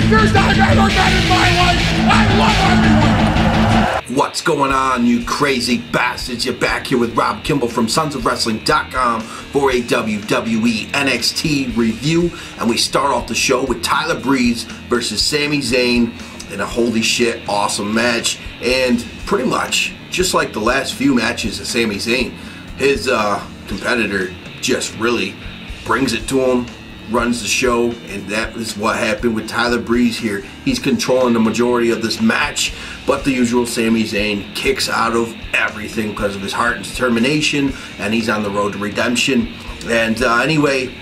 First time ever met in my life. I love everyone. What's going on, you crazy bastards? You're back here with Rob Kimball from sonsofwrestling.com for a WWE NXT review. And we start off the show with Tyler Breeze versus Sami Zayn in a holy shit awesome match. And pretty much, just like the last few matches of Sami Zayn, his competitor just really brings it to him, runs the show, and that is what happened with Tyler Breeze here. He's controlling the majority of this match, but the usual Sami Zayn kicks out of everything because of his heart and determination, and he's on the road to redemption. And anyway,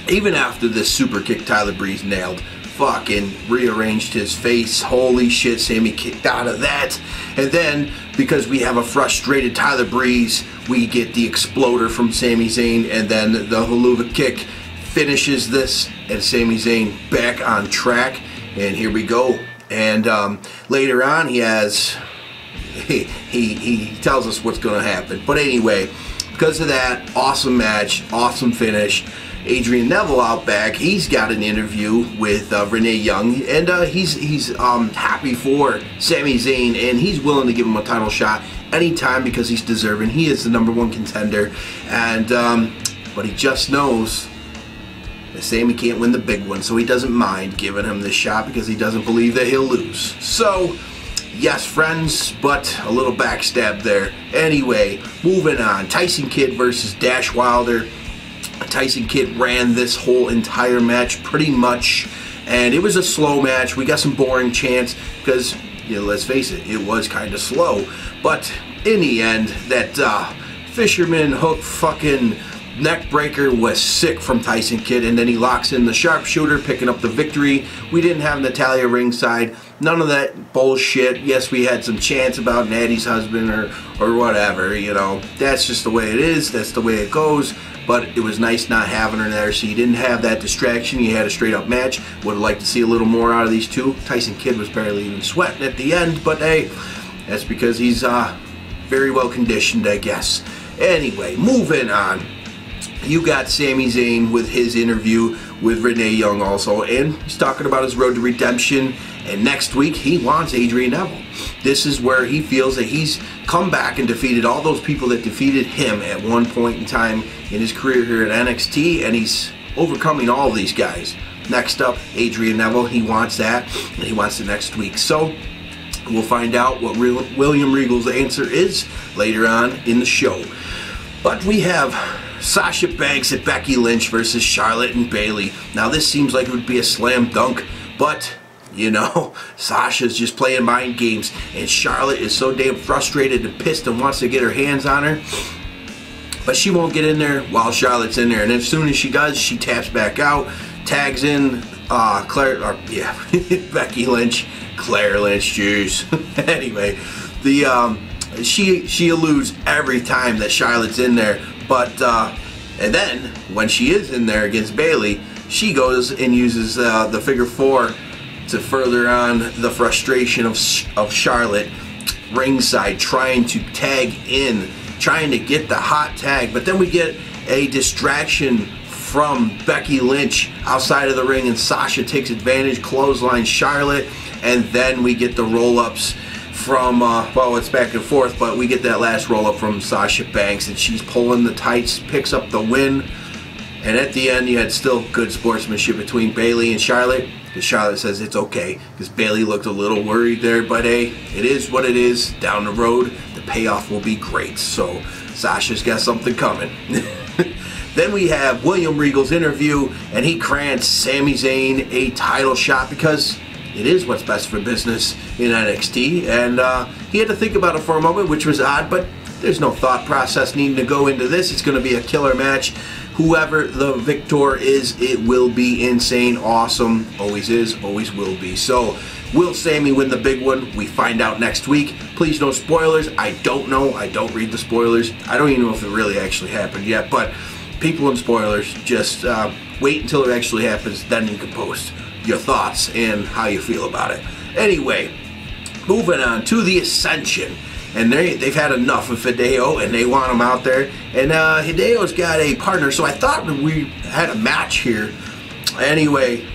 even after this super kick Tyler Breeze nailed, fucking rearranged his face, holy shit, Sami kicked out of that. And then, because we have a frustrated Tyler Breeze, we get the exploder from Sami Zayn, and then the haluva kick finishes this, and Sami Zayn back on track. And here we go. And later on, he tells us what's going to happen. But anyway, because of that awesome match, awesome finish, Adrian Neville out back, he's got an interview with Renee Young, and he's happy for Sami Zayn, and he's willing to give him a title shot anytime because he's deserving. He is the #1 contender, and but he just knows that Sami can't win the big one, so he doesn't mind giving him this shot because he doesn't believe that he'll lose. So, yes, friends, but a little backstab there. Anyway, moving on. Tyson Kidd versus Dash Wilder. Tyson Kidd ran this whole entire match pretty much, and it was a slow match. We got some boring chants because, you know, let's face it, it was kind of slow. But in the end, that fisherman hook fucking neck breaker was sick from Tyson Kidd, and then he locks in the sharpshooter, picking up the victory. We didn't have Natalya ringside, none of that bullshit. Yes, we had some chants about Natty's husband or whatever, you know. That's just the way it is, that's the way it goes. But it was nice not having her there, so you didn't have that distraction. You had a straight up match. Would have liked to see a little more out of these two. Tyson Kidd was barely even sweating at the end, but hey, that's because he's very well conditioned, I guess. Anyway, moving on. You got Sami Zayn with his interview with Renee Young also, and he's talking about his road to redemption, and next week he wants Adrian Neville. This is where he feels that he's come back and defeated all those people that defeated him at one point in time in his career here at NXT, and he's overcoming all of these guys. Next up, Adrian Neville, he wants that, and he wants it next week. So we'll find out what William Regal's answer is later on in the show. But we have Sasha Banks and Becky Lynch versus Charlotte and Bayley. Now this seems like it would be a slam dunk, but you know, Sasha's just playing mind games, and Charlotte is so damn frustrated and pissed and wants to get her hands on her, but she won't get in there while Charlotte's in there. And as soon as she does, she taps back out, tags in Becky Lynch, Claire Lynch, jeez. Anyway, she eludes every time that Charlotte's in there. But and then when she is in there against Bayley, she goes and uses the figure 4 to further on the frustration of Charlotte ringside, trying to tag in, trying to get the hot tag. But then we get a distraction from Becky Lynch outside of the ring, and Sasha takes advantage, clothesline Charlotte, and then we get the roll-ups from, well, it's back and forth, but we get that last roll-up from Sasha Banks, and she's pulling the tights, picks up the win. And at the end, you had still good sportsmanship between Bayley and Charlotte, because Charlotte says it's okay, because Bayley looked a little worried there, but hey, it is what it is. Down the road, the payoff will be great, so Sasha's got something coming. Then we have William Regal's interview, and he grants Sami Zayn a title shot because it is what's best for business in NXT, and he had to think about it for a moment, which was odd, but there's no thought process needing to go into this. It's going to be a killer match. Whoever the victor is, it will be insane, awesome, always is, always will be. So, will Sami win the big one? We find out next week. Please no spoilers. I don't know. I don't read the spoilers. I don't even know if it really actually happened yet, but people in spoilers, just wait until it actually happens, then you can post your thoughts and how you feel about it. Anyway, moving on to the Ascension. And they've had enough of Hideo, and they want him out there. And Hideo's got a partner, so I thought we had a match here. Anyway,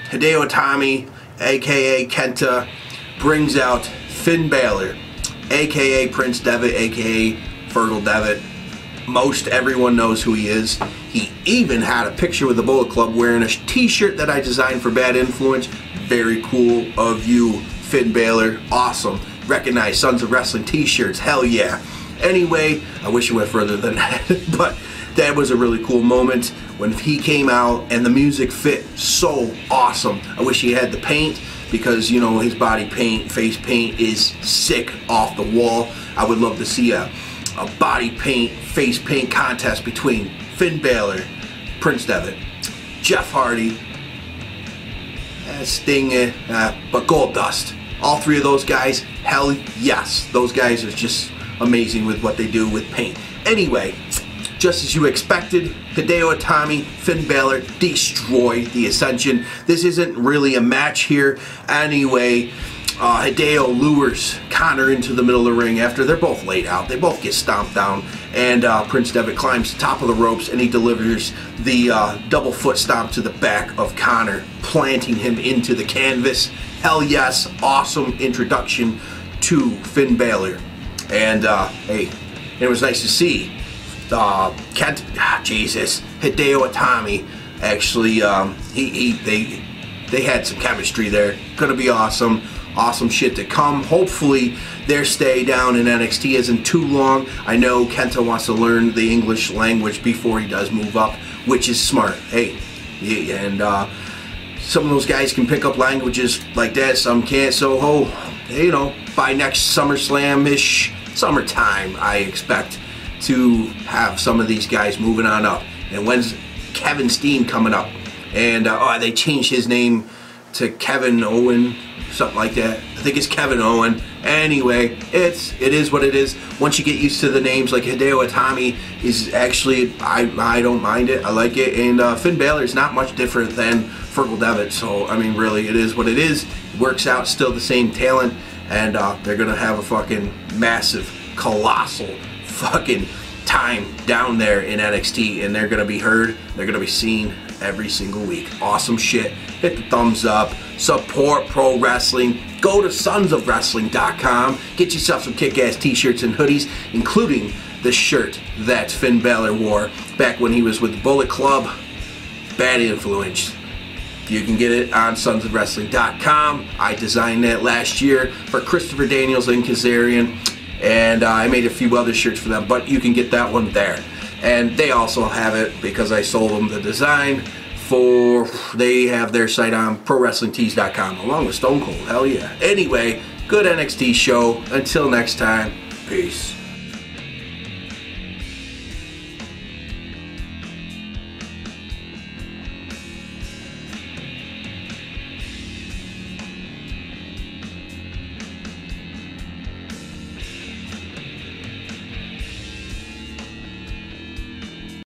Hideo Itami aka Kenta, brings out Finn Balor, aka Prince Devitt, aka Fergal Devitt. Most everyone knows who he is. He even had a picture with the Bullet Club wearing a t-shirt that I designed for Bad Influence. Very cool of you, Finn Balor. Awesome. Recognize Sons of Wrestling t-shirts. Hell yeah. Anyway, I wish it went further than that, but that was a really cool moment when he came out and the music fit so awesome. I wish he had the paint because, you know, his body paint, face paint is sick off the wall. I would love to see a body paint, face paint contest between Finn Balor, Prince Devitt, Jeff Hardy, Sting, but Goldust. All three of those guys, hell yes. Those guys are just amazing with what they do with paint. Anyway, just as you expected, Hideo Itami, Finn Balor destroy the Ascension. This isn't really a match here. Anyway, Hideo lures Connor into the middle of the ring after they're both laid out. They both get stomped down, and Prince Devitt climbs the top of the ropes and he delivers the double foot stomp to the back of Connor, planting him into the canvas. Hell yes, awesome introduction to Finn Balor. And hey, it was nice to see Hideo Itami actually they had some chemistry there. Gonna be awesome. Awesome shit to come. Hopefully their stay down in NXT isn't too long. I know Kenta wants to learn the English language before he does move up, which is smart. Hey, and some of those guys can pick up languages like that, some can't. So, you know, by next SummerSlam-ish, summertime, I expect to have some of these guys moving on up. And when's Kevin Steen coming up? And they changed his name to Kevin Owen, something like that. I think it's Kevin Owen. Anyway, it is what it is. Once you get used to the names, like Hideo Itami is actually, I don't mind it. I like it. And Finn Balor is not much different than Fergal Devitt. So, I mean, really, it is what it is. It works out, still the same talent. And they're going to have a fucking massive, colossal fucking time down there in NXT. And they're going to be heard. They're going to be seen every single week. Awesome shit. Hit the thumbs up. Support pro wrestling. Go to sonsofwrestling.com. Get yourself some kick-ass t-shirts and hoodies, including the shirt that Finn Balor wore back when he was with the Bullet Club. Bad Influence. You can get it on sonsofwrestling.com. I designed that last year for Christopher Daniels and Kazarian, and I made a few other shirts for them, but you can get that one there. And they also have it because I sold them the design they have their site on ProWrestlingTees.com along with Stone Cold. Hell yeah. Anyway, good NXT show. Until next time, peace.